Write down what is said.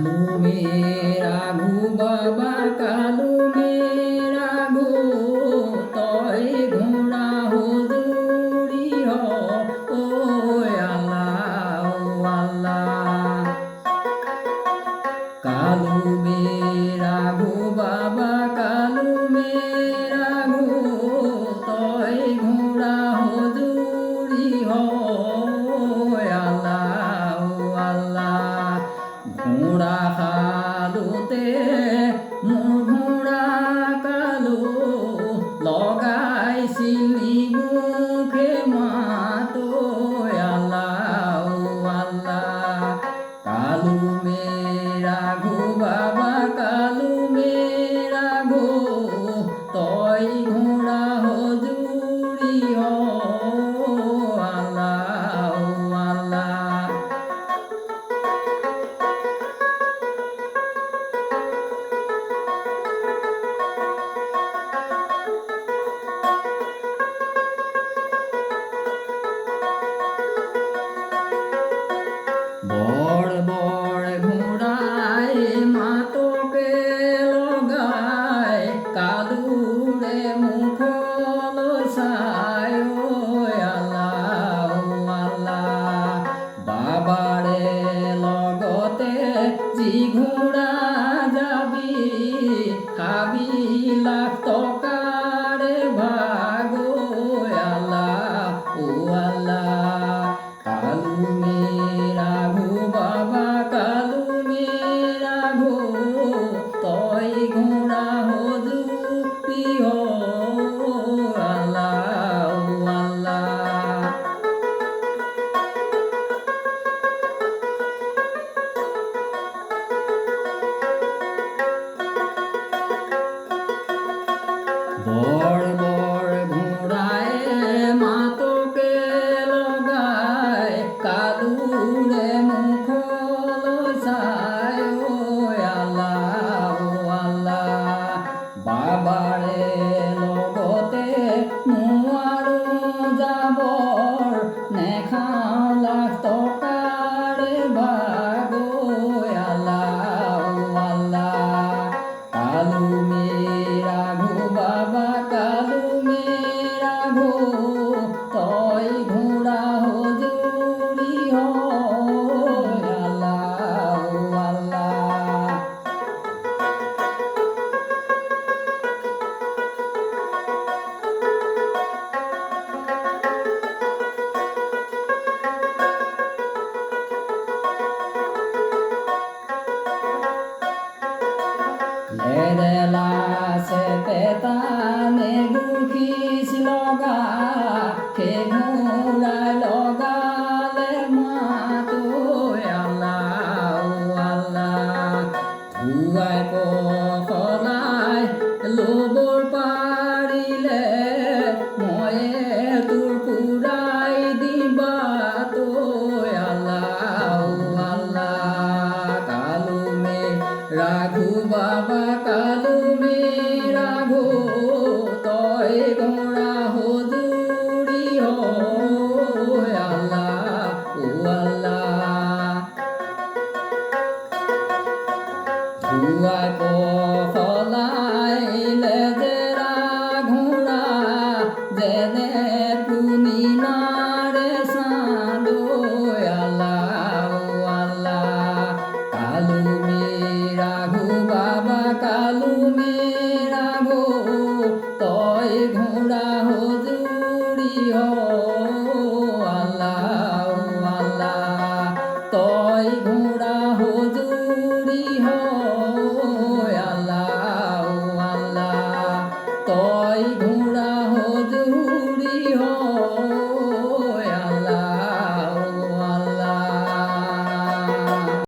कालू मेरा घू बाबा कालू मेरा घू तोय घोड़ा हुजूरी हो ओ अल्लाह कालू मेरा घू बाबा कालू मेरा घू तोय घोड़ा हुजूरी हो घोड़ा खालुते मोर घोड़ा कालू लगाइसिली मुखे मातो अल्लाह कालू मेरा घू बाबा कालू मेरा घू तोय घोड़ा हुजूरी हो বড় বড় ঘোড়ায় মাতকে লগায় কালুরে মুখল সায় আল্লাহ বাবারে লগতে জি ঘোড়া যাবি খাবি লাখ টকারে ভাগো আল্লাহ কালু মেরা ঘু বাবা কালু মেরা ঘু তয় ঘোড়া হুজুরি হো বড় বড় ঘোড়ায় মাতকে লগায় কালুরে মুখল সায় আল্লাহ বাবারে লগতে নোয়ারো যাবর নেখালাখ টকারে ভাগো আল্লাহ কালু মেরা ঘু বাবা কালু মেরা ঘু তয় ঘোড়া হুজুরি হো লেদেলা সে পেতানে গুখিস লগা খে ঘোড়ায় লগালে মাতো আল্লাহ ধুয়ায় কলায় লোবর পারিলে ময়ে তোর পুরাই দিবা তো আল্লাহ কালু মে রাঘু বাবা কালু মেরা ঘো তয় ঘোড়া